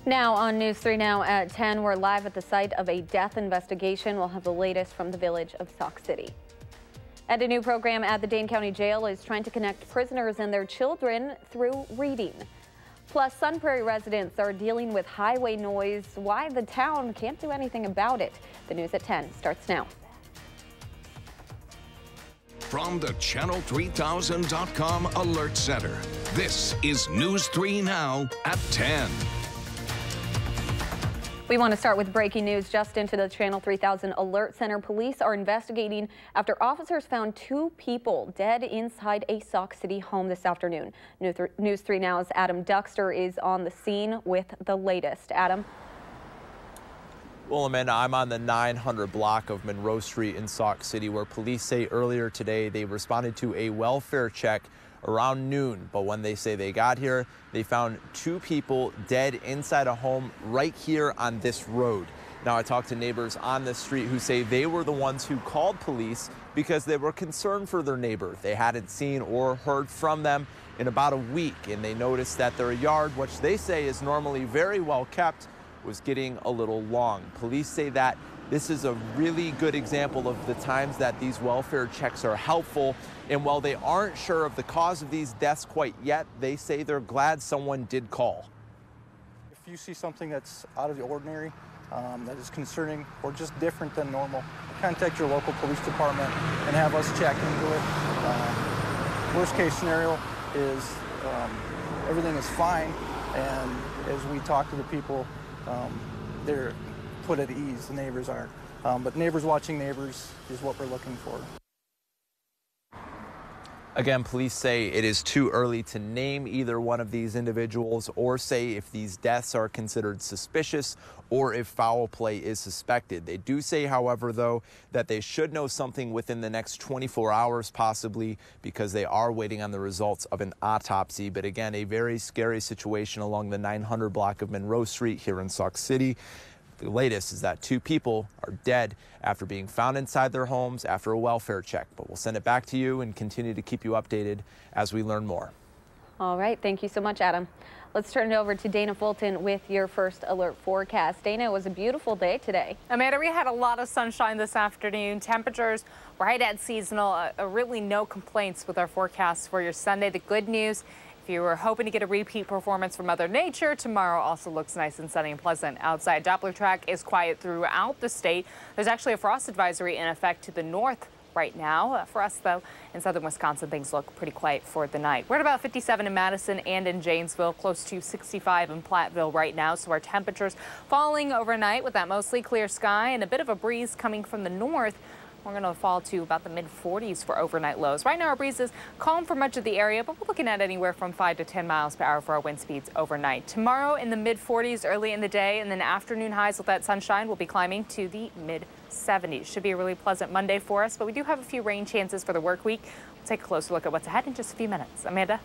Now on News 3 Now at 10, we're live at the site of a death investigation. We'll have the latest from the village of Sauk City. And a new program at the Dane County Jail is trying to connect prisoners and their children through reading. Plus, Sun Prairie residents are dealing with highway noise. Why the town can't do anything about it. The news at 10 starts now. From the Channel3000.com Alert Center, this is News 3 Now at 10. We want to start with breaking news just into the Channel 3000 Alert Center. Police are investigating after officers found 2 people dead inside a Sauk City home this afternoon. News 3 Now's Adam Duxter is on the scene with the latest. Adam. Well, Amanda, I'm on the 900 block of Monroe Street in Sauk City, where police say earlier today they responded to a welfare check around noon. But when they say they got here, they found 2 people dead inside a home right here on this road. Now, I talked to neighbors on this street who say they were the ones who called police because they were concerned for their neighbor. They hadn't seen or heard from them in about a week, and they noticed that their yard, which they say is normally very well kept, was getting a little long. Police say that this is a really good example of the times that these welfare checks are helpful. And while they aren't sure of the cause of these deaths quite yet, they say they're glad someone did call. If you see something that's out of the ordinary, that is concerning or just different than normal, contact your local police department and have us check into it. Worst case scenario is everything is fine, and as we talk to the people, they're put at ease, the neighbors are. But neighbors watching neighbors is what we're looking for. Again, police say it is too early to name either one of these individuals or say if these deaths are considered suspicious or if foul play is suspected. They do say, however, though, that they should know something within the next 24 hours possibly, because they are waiting on the results of an autopsy. But again, a very scary situation along the 900 block of Monroe Street here in Sauk City. The latest is that 2 people are dead after being found inside their homes after a welfare check. But we'll send it back to you and continue to keep you updated as we learn more. All right. Thank you so much, Adam. Let's turn it over to Dana Fulton with your first alert forecast. Dana, it was a beautiful day today. Amanda, we had a lot of sunshine this afternoon. Temperatures right at seasonal. Really no complaints with our forecast for your Sunday. The good news, if you were hoping to get a repeat performance from Mother Nature, tomorrow also looks nice and sunny and pleasant outside. Doppler track is quiet throughout the state. There's actually a frost advisory in effect to the north right now. For us, though, in southern Wisconsin, things look pretty quiet for the night. We're at about 57 in Madison and in Janesville, close to 65 in Platteville right now. So our temperatures falling overnight with that mostly clear sky and a bit of a breeze coming from the north. We're going to fall to about the mid-40s for overnight lows. Right now, our breeze is calm for much of the area, but we're looking at anywhere from 5 to 10 miles per hour for our wind speeds overnight. Tomorrow in the mid-40s early in the day, and then afternoon highs with that sunshine will be climbing to the mid-70s. Should be a really pleasant Monday for us, but we do have a few rain chances for the work week. We'll take a closer look at what's ahead in just a few minutes. Amanda?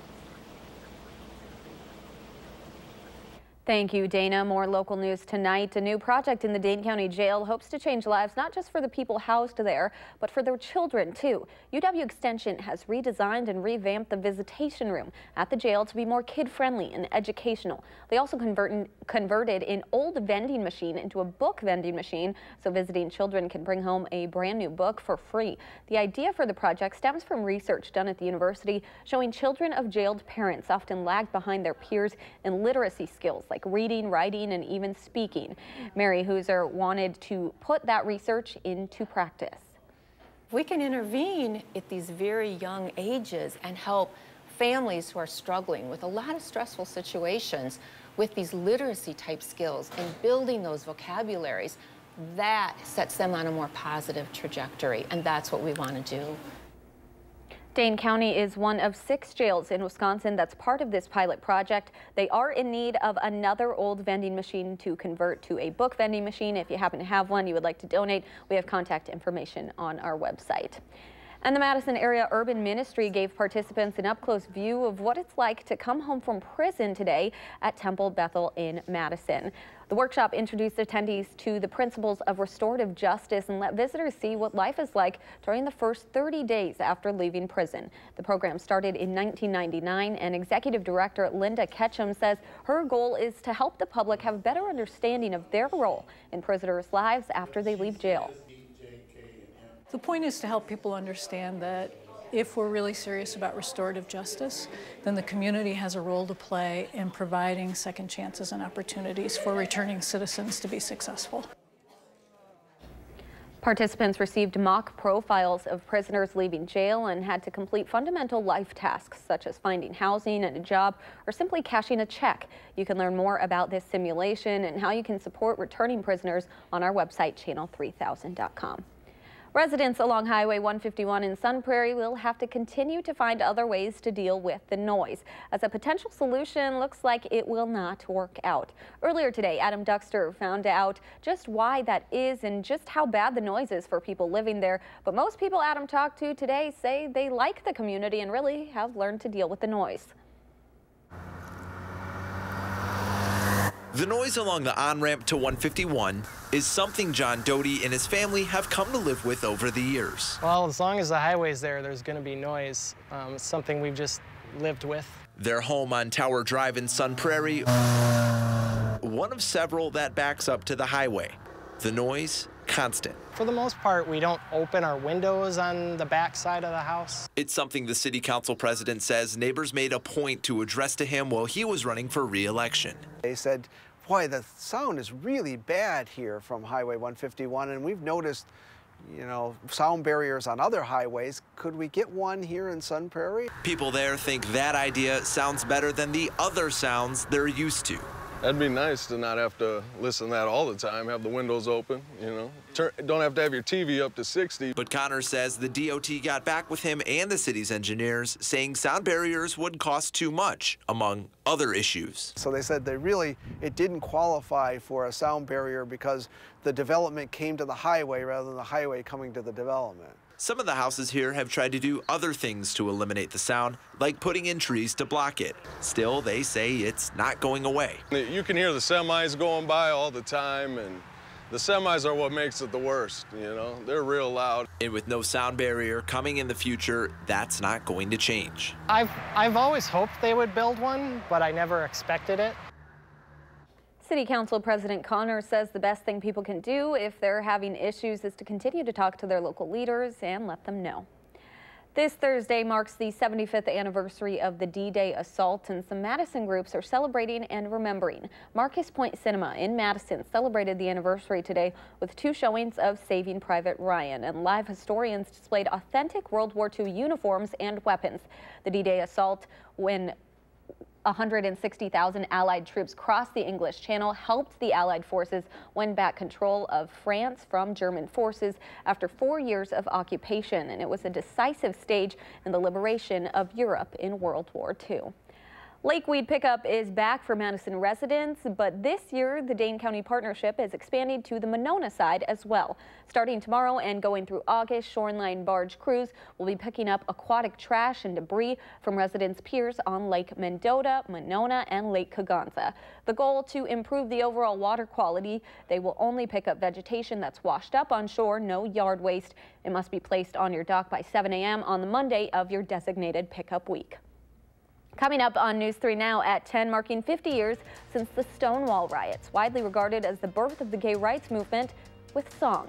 Thank you, Dana. More local news tonight. A new project in the Dane County Jail hopes to change lives not just for the people housed there, but for their children, too. UW Extension has redesigned and revamped the visitation room at the jail to be more kid-friendly and educational. They also converted an old vending machine into a book vending machine so visiting children can bring home a brand new book for free. The idea for the project stems from research done at the university showing children of jailed parents often lag behind their peers in literacy skills like reading, writing, and even speaking. Mary Hooser wanted to put that research into practice. We can intervene at these very young ages and help families who are struggling with a lot of stressful situations with these literacy type skills and building those vocabularies. That sets them on a more positive trajectory, and that's what we want to do. Dane County is one of 6 jails in Wisconsin that's part of this pilot project. They are in need of another old vending machine to convert to a book vending machine. If you happen to have one you would like to donate, we have contact information on our website. And the Madison Area Urban Ministry gave participants an up-close view of what it's like to come home from prison today at Temple Bethel in Madison. The workshop introduced attendees to the principles of restorative justice and let visitors see what life is like during the first 30 days after leaving prison. The program started in 1999, and Executive Director Linda Ketchum says her goal is to help the public have a better understanding of their role in prisoners' lives after they leave jail. The point is to help people understand that if we're really serious about restorative justice, then the community has a role to play in providing second chances and opportunities for returning citizens to be successful. Participants received mock profiles of prisoners leaving jail and had to complete fundamental life tasks such as finding housing and a job or simply cashing a check. You can learn more about this simulation and how you can support returning prisoners on our website, channel3000.com. Residents along Highway 151 in Sun Prairie will have to continue to find other ways to deal with the noise, as a potential solution looks like it will not work out. Earlier today, Adam Duxter found out just why that is and just how bad the noise is for people living there. But most people Adam talked to today say they like the community and really have learned to deal with the noise. The noise along the on-ramp to 151 is something John Doty and his family have come to live with over the years. Well, as long as the highway's there, there's going to be noise. It's something we've just lived with. Their home on Tower Drive in Sun Prairie, one of several that backs up to the highway. The noise, constant. For the most part, we don't open our windows on the back side of the house. It's something the city council president says neighbors made a point to address to him while he was running for re-election. They said, boy, the sound is really bad here from Highway 151, and we've noticed, sound barriers on other highways. Could we get one here in Sun Prairie? People there think that idea sounds better than the other sounds they're used to. That'd be nice to not have to listen to that all the time, have the windows open, Don't have to have your TV up to 60. But Connor says the DOT got back with him and the city's engineers, saying sound barriers would cost too much, among other issues. So they said it didn't qualify for a sound barrier because the development came to the highway rather than the highway coming to the development. Some of the houses here have tried to do other things to eliminate the sound, like putting in trees to block it. Still, they say it's not going away. You can hear the semis going by all the time, and the semis are what makes it the worst, They're real loud. And with no sound barrier coming in the future, that's not going to change. I've always hoped they would build one, but I never expected it. City Council President Connor says the best thing people can do if they're having issues is to continue to talk to their local leaders and let them know. This Thursday marks the 75th anniversary of the D-Day assault, and some Madison groups are celebrating and remembering. Marcus Point Cinema in Madison celebrated the anniversary today with 2 showings of Saving Private Ryan, and live historians displayed authentic World War II uniforms and weapons. The D-Day assault, when 160,000 Allied troops crossed the English Channel, helped the Allied forces win back control of France from German forces after 4 years of occupation, and it was a decisive stage in the liberation of Europe in World War II. Lakeweed pickup is back for Madison residents, but this year the Dane County Partnership is expanding to the Monona side as well. Starting tomorrow and going through August, shoreline barge crews will be picking up aquatic trash and debris from residents' piers on Lake Mendota, Monona, and Lake Kaganza. The goal to improve the overall water quality. They will only pick up vegetation that's washed up on shore, no yard waste. It must be placed on your dock by 7 a.m. on the Monday of your designated pickup week. Coming up on News 3 Now at 10, marking 50 years since the Stonewall riots, widely regarded as the birth of the gay rights movement, with song.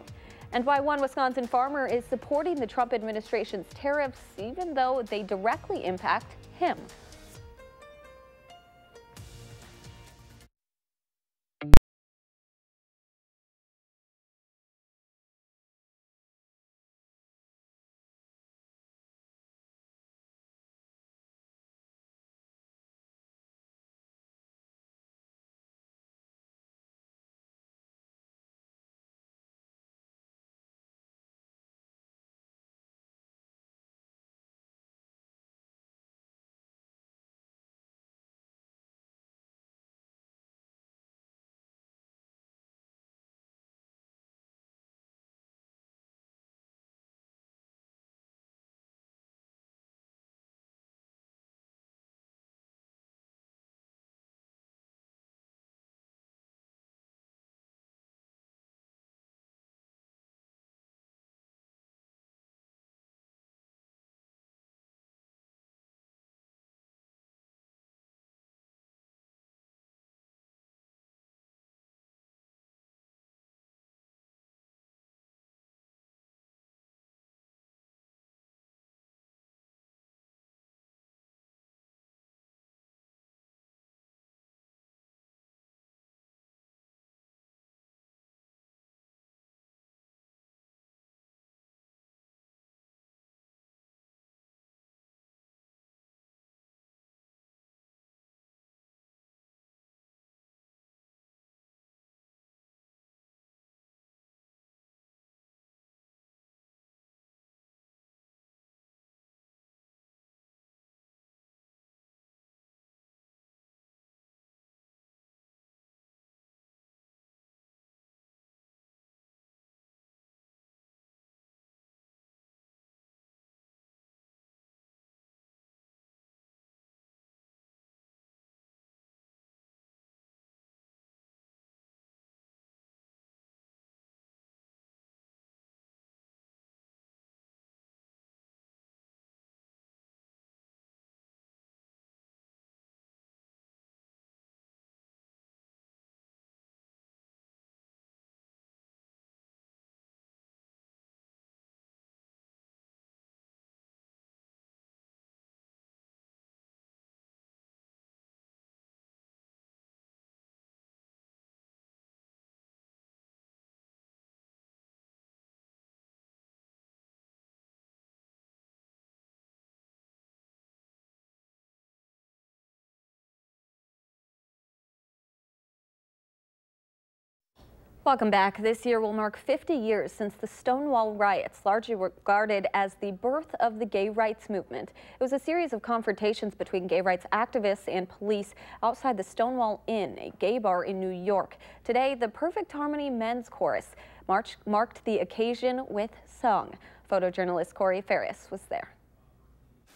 And why one Wisconsin farmer is supporting the Trump administration's tariffs even though they directly impact him. Welcome back. This year will mark 50 years since the Stonewall riots, largely regarded as the birth of the gay rights movement. It was a series of confrontations between gay rights activists and police outside the Stonewall Inn, a gay bar in New York. Today, the Perfect Harmony Men's Chorus marked the occasion with song. Photojournalist Corey Ferris was there.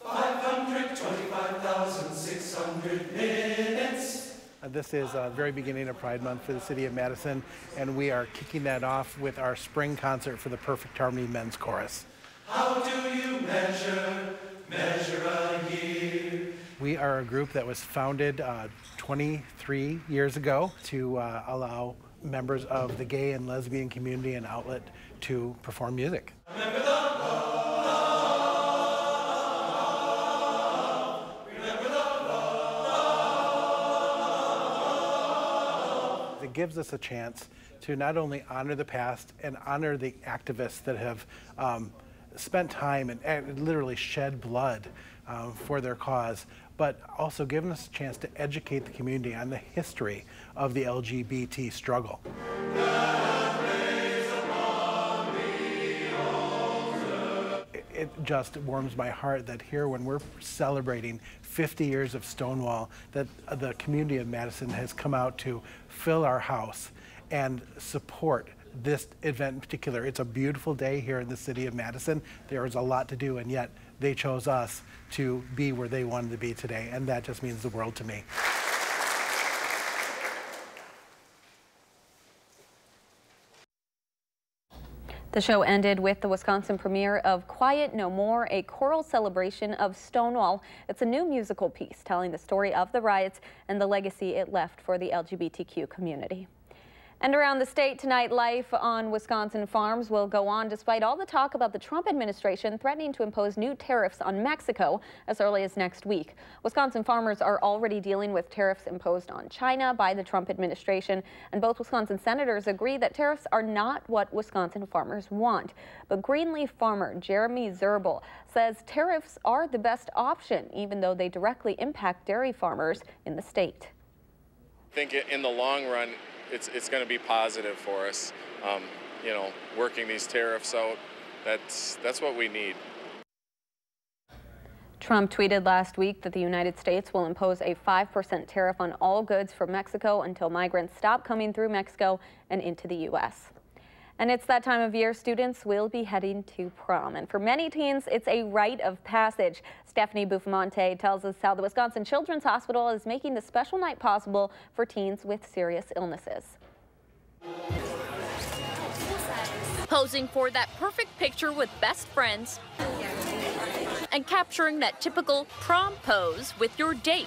525,600 minutes. This is the very beginning of Pride Month for the city of Madison, and we are kicking that off with our spring concert for the Perfect Harmony Men's Chorus. How do you measure a year? We are a group that was founded 23 years ago to allow members of the gay and lesbian community an outlet to perform music. Remember the love. Remember the love. It gives us a chance to not only honor the past and honor the activists that have spent time and literally shed blood for their cause, but also given us a chance to educate the community on the history of the LGBT struggle. It just warms my heart that here, when we're celebrating 50 years of Stonewall, that the community of Madison has come out to fill our house and support this event in particular. It's a beautiful day here in the city of Madison. There is a lot to do, and yet they chose us to be where they wanted to be today, and that just means the world to me. The show ended with the Wisconsin premiere of Quiet No More, a choral celebration of Stonewall. It's a new musical piece telling the story of the riots and the legacy it left for the LGBTQ community. And around the state tonight, life on Wisconsin farms will go on despite all the talk about the Trump administration threatening to impose new tariffs on Mexico as early as next week. Wisconsin farmers are already dealing with tariffs imposed on China by the Trump administration, and both Wisconsin senators agree that tariffs are not what Wisconsin farmers want. But Greenleaf farmer Jeremy Zerbel says tariffs are the best option, even though they directly impact dairy farmers in the state. I think in the long run, it's going to be positive for us, you know, working these tariffs out. That's what we need. Trump tweeted last week that the United States will impose a 5% tariff on all goods from Mexico until migrants stop coming through Mexico and into the U.S. And it's that time of year students will be heading to prom. And for many teens, it's a rite of passage. Stephanie Buffamonte tells us how the Wisconsin Children's Hospital is making the special night possible for teens with serious illnesses. Posing for that perfect picture with best friends and capturing that typical prom pose with your date.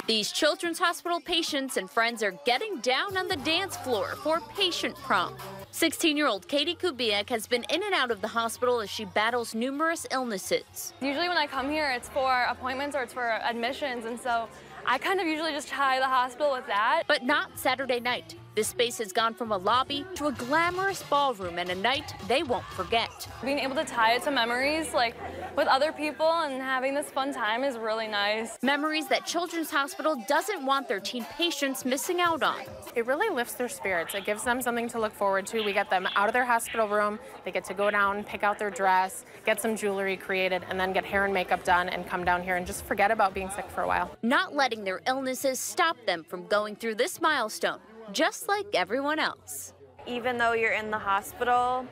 These Children's Hospital patients and friends are getting down on the dance floor for patient prom. 16-year-old Katie Kubiak has been in and out of the hospital as she battles numerous illnesses. Usually when I come here, it's for appointments or it's for admissions, and so I kind of usually just tie the hospital with that. But not Saturday night. This space has gone from a lobby to a glamorous ballroom and a night they won't forget. Being able to tie it to memories, like with other people and having this fun time is really nice. Memories that Children's Hospital doesn't want their teen patients missing out on. It really lifts their spirits. It gives them something to look forward to. We get them out of their hospital room. They get to go down, pick out their dress, get some jewelry created, and then get hair and makeup done and come down here and just forget about being sick for a while. Not letting their illnesses stop them from going through this milestone, just like everyone else. Even though you're in the hospital,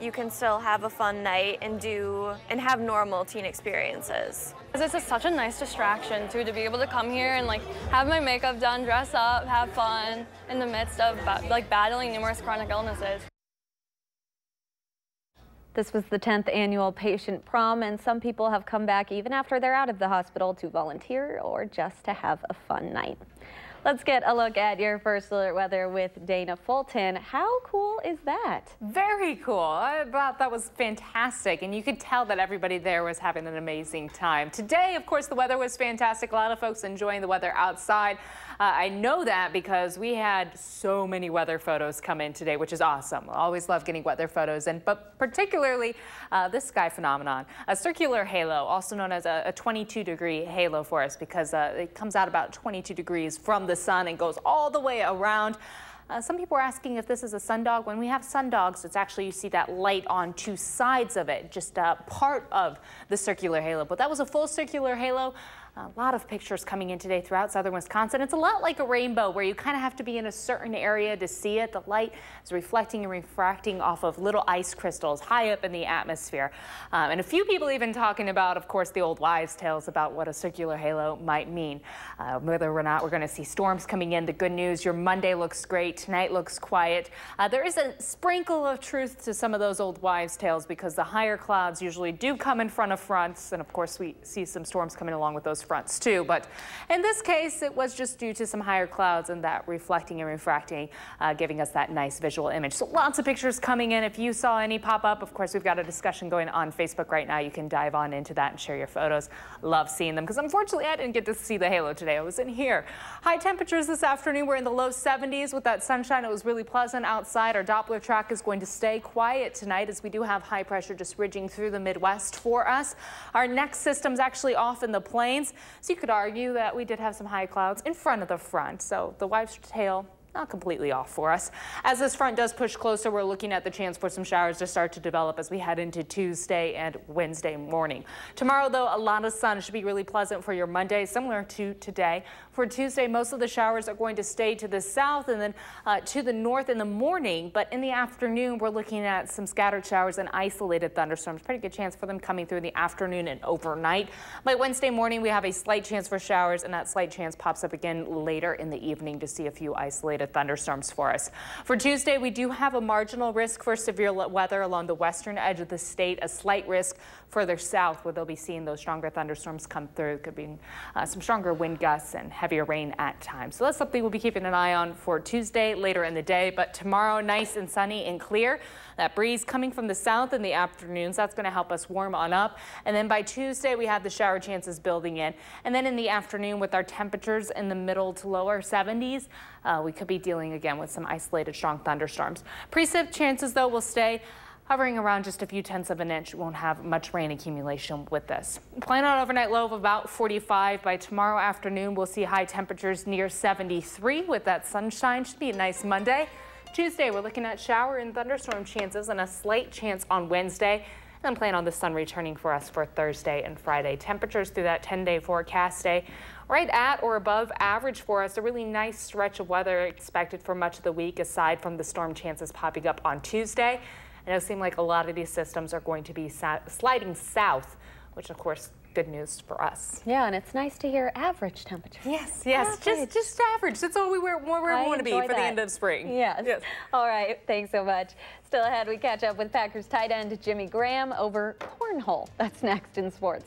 you can still have a fun night and have normal teen experiences. It's just such a nice distraction too, to be able to come here and like have my makeup done, dress up, have fun in the midst of like battling numerous chronic illnesses. This was the 10th annual patient prom, and some people have come back even after they're out of the hospital to volunteer or just to have a fun night. Let's get a look at your first alert weather with Dana Fulton. How cool is that? Very cool. I thought that was fantastic, and you could tell that everybody there was having an amazing time. Today, of course, the weather was fantastic. A lot of folks enjoying the weather outside. I know that because we had so many weather photos come in today, which is awesome. I always love getting weather photos, but particularly this sky phenomenon, a circular halo, also known as a 22-degree halo for us, because it comes out about 22 degrees from the the sun and goes all the way around. Some people are asking if this is a sundog. When we have sundogs, it's actually, you see that light on two sides of it, just part of the circular halo. But that was a full circular halo. A lot of pictures coming in today throughout southern Wisconsin. It's a lot like a rainbow where you kind of have to be in a certain area to see it. The light is reflecting and refracting off of little ice crystals high up in the atmosphere. And a few people even talking about, of course, the old wives' tales about what a circular halo might mean. Whether or not we're going to see storms coming in. The good news, your Monday looks great. Tonight looks quiet. There is a sprinkle of truth to some of those old wives' tales because the higher clouds usually do come in front of fronts. And of course, we see some storms coming along with those fronts too, but in this case it was just due to some higher clouds and that reflecting and refracting, giving us that nice visual image. So lots of pictures coming in. If you saw any pop up, of course we've got a discussion going on Facebook right now. You can dive on into that and share your photos. Love seeing them because unfortunately I didn't get to see the halo today. I was in here. High temperatures this afternoon were in the low 70s with that sunshine. It was really pleasant outside. Our Doppler track is going to stay quiet tonight as we do have high pressure just ridging through the Midwest for us. Our next system's actually off in the plains. So you could argue that we did have some high clouds in front of the front. So the wives' tale not completely off for us. As this front does push closer, we're looking at the chance for some showers to start to develop as we head into Tuesday and Wednesday morning. Tomorrow, though, a lot of sun should be really pleasant for your Monday, similar to today. For Tuesday, most of the showers are going to stay to the south and then to the north in the morning. But in the afternoon, we're looking at some scattered showers and isolated thunderstorms. Pretty good chance for them coming through in the afternoon and overnight. By Wednesday morning, we have a slight chance for showers, and that slight chance pops up again later in the evening to see a few isolated thunderstorms for us. For Tuesday, we do have a marginal risk for severe weather along the western edge of the state, a slight risk further south where they'll be seeing those stronger thunderstorms come through. Could be some stronger wind gusts and heavier rain at times. So that's something we'll be keeping an eye on for Tuesday later in the day, but tomorrow nice and sunny and clear. That breeze coming from the south in the afternoons, that's going to help us warm on up. And then by Tuesday, we have the shower chances building in. And then in the afternoon with our temperatures in the middle to lower 70s, we could be dealing again with some isolated strong thunderstorms. Precip chances, though, will stay hovering around just a few tenths of an inch. Won't have much rain accumulation with this. Plan on overnight low of about 45. By tomorrow afternoon, we'll see high temperatures near 73 with that sunshine. Should be a nice Monday. Tuesday, we're looking at shower and thunderstorm chances and a slight chance on Wednesday. And plan on the sun returning for us for Thursday and Friday. Temperatures through that 10-day forecast day right at or above average for us. A really nice stretch of weather expected for much of the week aside from the storm chances popping up on Tuesday. And it'll seem like a lot of these systems are going to be sliding south, which of course good news for us. Yeah, and it's nice to hear average temperatures. Yes, just average. That's all we want to be for the end of spring. Yes. All right, thanks so much. Still ahead, we catch up with Packers tight end Jimmy Graham over cornhole. That's next in sports.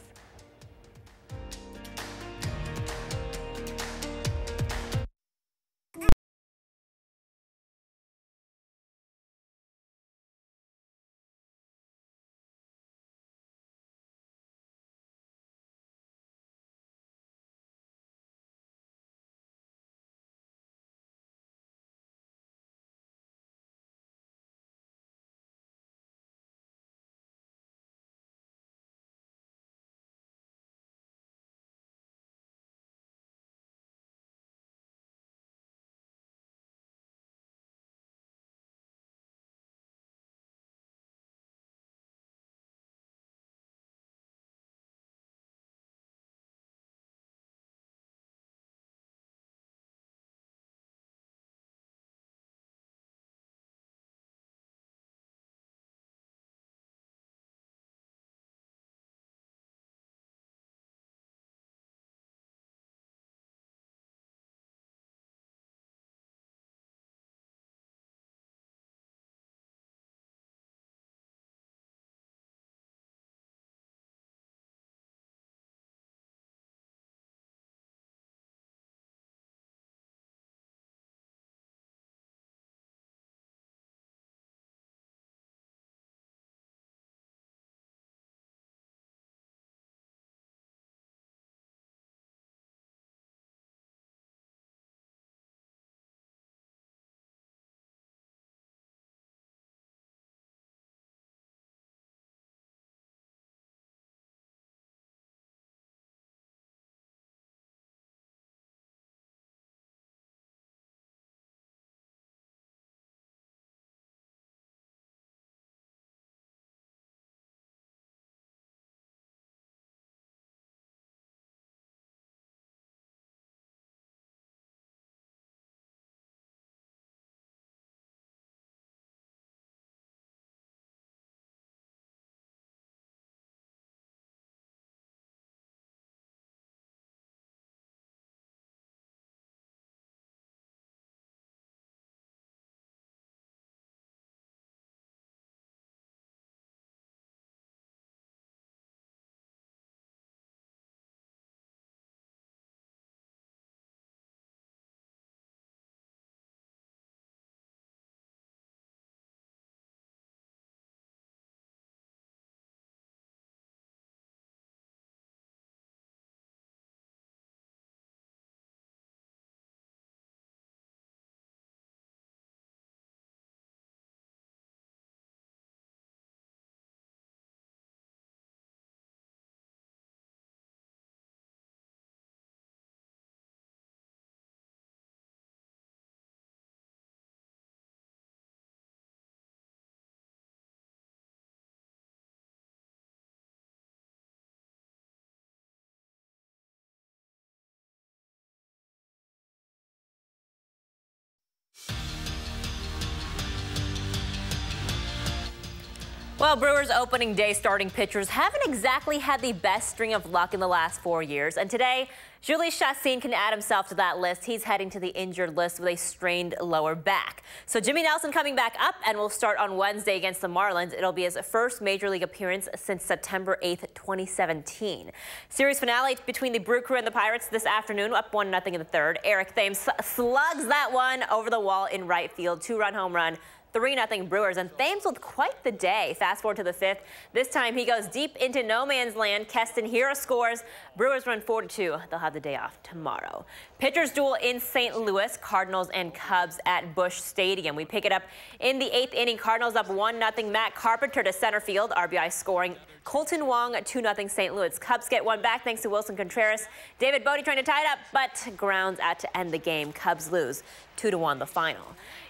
Well, Brewers opening day starting pitchers haven't exactly had the best string of luck in the last 4 years. And today, Jhoulys Chacín can add himself to that list. He's heading to the injured list with a strained lower back. So Jimmy Nelson coming back up and will start on Wednesday against the Marlins. It'll be his first major league appearance since September 8th, 2017. Series finale between the Brew Crew and the Pirates this afternoon, up 1-0 in the third. Eric Thames slugs that one over the wall in right field. 2-run home run. 3-0 Brewers, and Thames with quite the day. Fast forward to the fifth. This time he goes deep into no man's land. Keston Hiura scores. Brewers run 4-2. They'll have the day off tomorrow. Pitchers duel in St. Louis. Cardinals and Cubs at Busch Stadium. We pick it up in the 8th inning. Cardinals up 1-0. Matt Carpenter to center field. RBI scoring. Colton Wong 2-0 St. Louis. Cubs get one back thanks to Wilson Contreras. David Bodie trying to tie it up, but grounds out to end the game. Cubs lose 2-1 the final.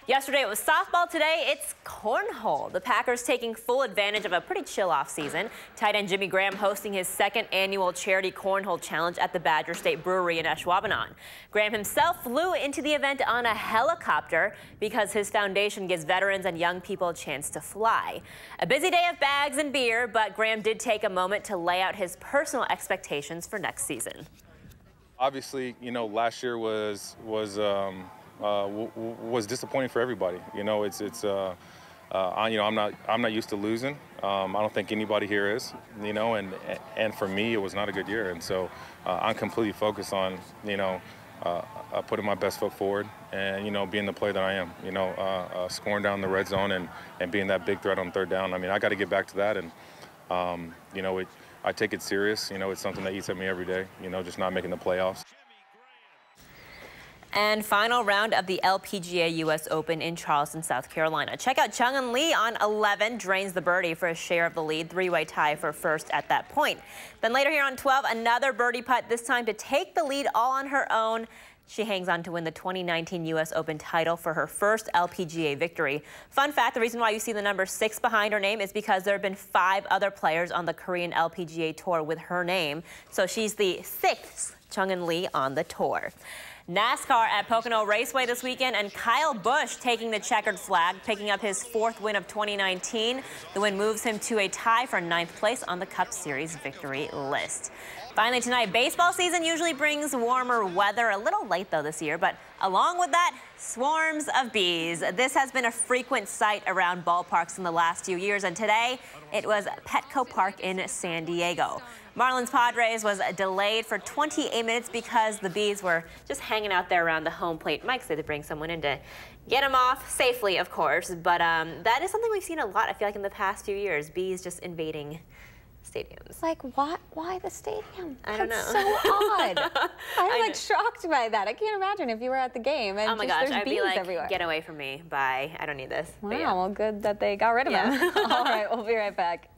Yesterday it was softball. Today it's cornhole. The Packers taking full advantage of a pretty chill off season. Tight end Jimmy Graham hosting his second annual charity cornhole challenge at the Badger State Brewery in Ashwaubenon. Graham himself flew into the event on a helicopter because his foundation gives veterans and young people a chance to fly. A busy day of bags and beer, but Graham did take a moment to lay out his personal expectations for next season. Obviously, you know, last year was disappointing for everybody. You know, I'm not used to losing. I don't think anybody here is. You know, and for me, it was not a good year. And so I'm completely focused on, you know, putting my best foot forward and, you know, being the player that I am. You know, scoring down the red zone and being that big threat on third down. I mean, I got to get back to that. And you know, I take it serious. You know, it's something that eats at me every day. You know, just not making the playoffs. And final round of the LPGA U.S. Open in Charleston, South Carolina. Check out Chung-In Lee on 11, drains the birdie for a share of the lead. Three-way tie for first at that point. Then later here on 12, another birdie putt, this time to take the lead all on her own. She hangs on to win the 2019 U.S. Open title for her first LPGA victory. Fun fact, the reason why you see the number 6 behind her name is because there have been 5 other players on the Korean LPGA Tour with her name. So she's the 6th Chung-In Lee on the tour. NASCAR at Pocono Raceway this weekend, and Kyle Busch taking the checkered flag, picking up his 4th win of 2019. The win moves him to a tie for 9th place on the Cup Series victory list. Finally tonight, baseball season usually brings warmer weather. A little late though this year, but along with that, swarms of bees. This has been a frequent sight around ballparks in the last few years, and today it was Petco Park in San Diego. Marlins Padres was delayed for 28 minutes because the bees were just hanging out there around the home plate. Mike said to bring someone in to get them off safely, of course, but that is something we've seen a lot, I feel like, in the past few years, bees just invading stadiums. Like, why the stadium? I don't know. That's so odd. I'm like shocked by that. I can't imagine if you were at the game and oh my gosh, there's I'd bees be like, everywhere. Get away from me. Bye. I don't need this. Wow, yeah. well, good that they got rid of them. All right, we'll be right back.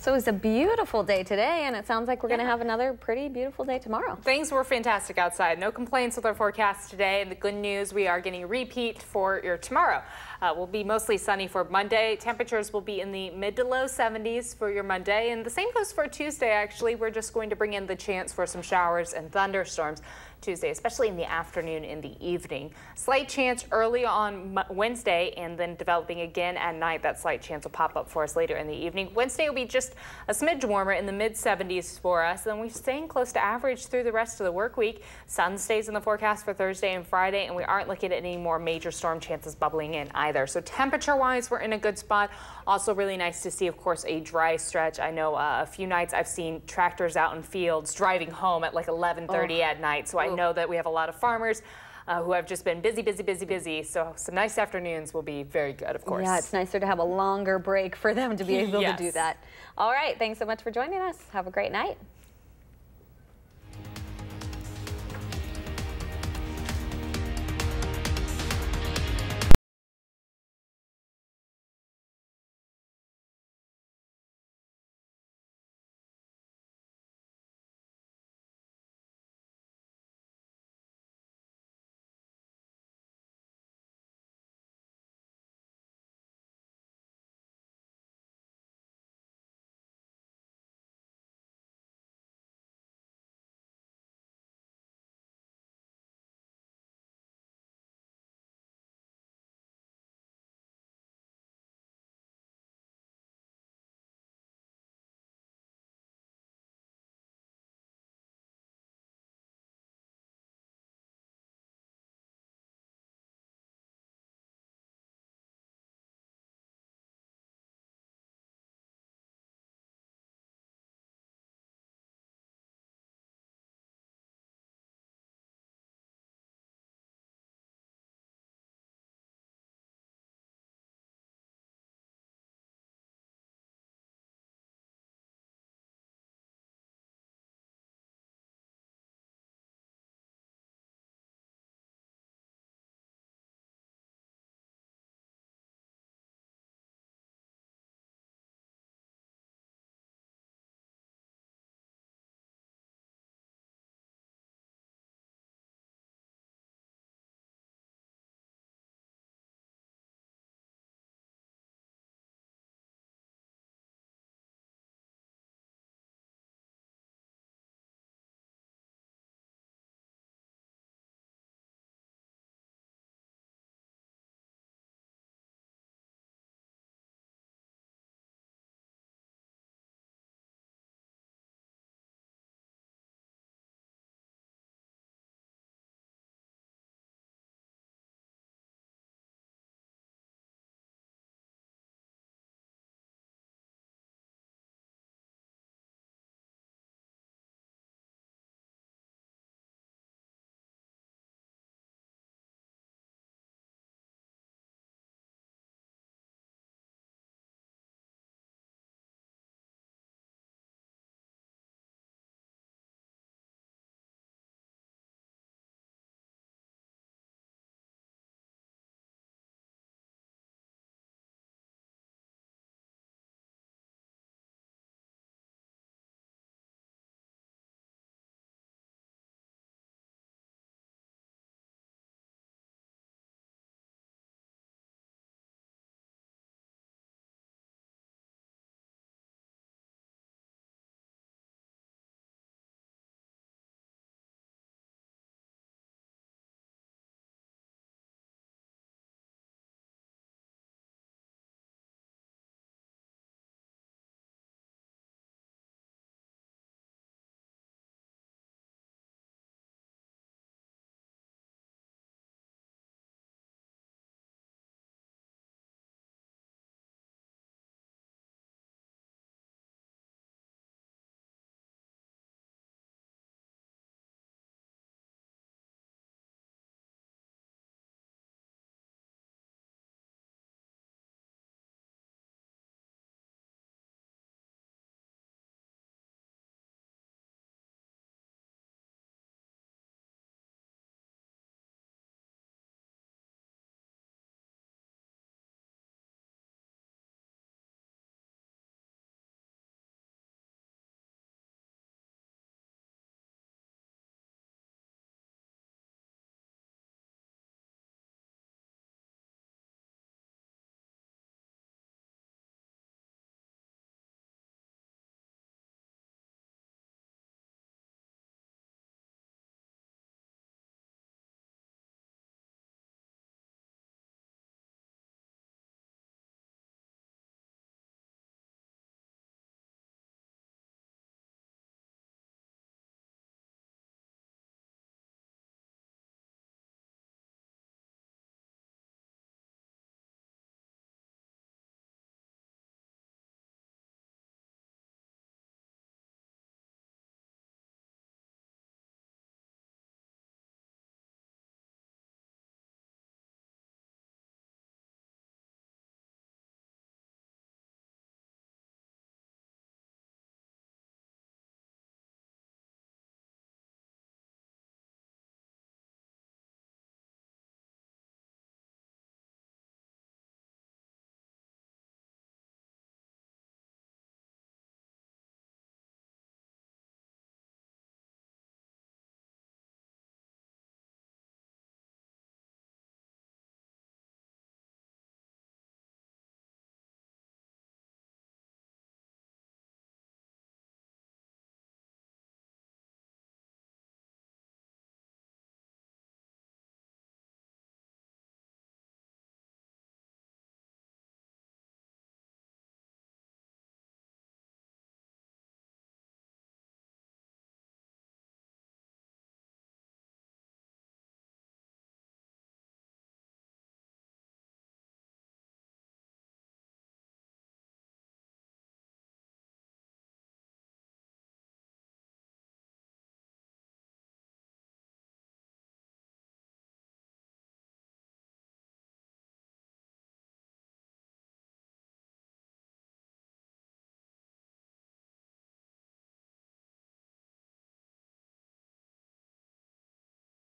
So it's a beautiful day today, and it sounds like we're going to have another pretty beautiful day tomorrow. Things were fantastic outside. No complaints with our forecast today. And the good news, we are getting a repeat for your tomorrow. Will be mostly sunny for Monday. Temperatures will be in the mid to low 70s for your Monday. And the same goes for Tuesday, actually. We're just going to bring in the chance for some showers and thunderstorms Tuesday, especially in the afternoon and the evening. Slight chance early on Wednesday, and then developing again at night. That slight chance will pop up for us later in the evening. Wednesday will be just a smidge warmer in the mid 70s for us. And we're staying close to average through the rest of the work week. Sun stays in the forecast for Thursday and Friday, and we aren't looking at any more major storm chances bubbling in either. So temperature-wise, we're in a good spot. Also really nice to see, of course, a dry stretch. I know a few nights I've seen tractors out in fields driving home at like 11:30 at night. So I know that we have a lot of farmers who have just been busy. So some nice afternoons will be very good, of course. Yeah, it's nicer to have a longer break for them to be able to do that. All right, thanks so much for joining us. Have a great night.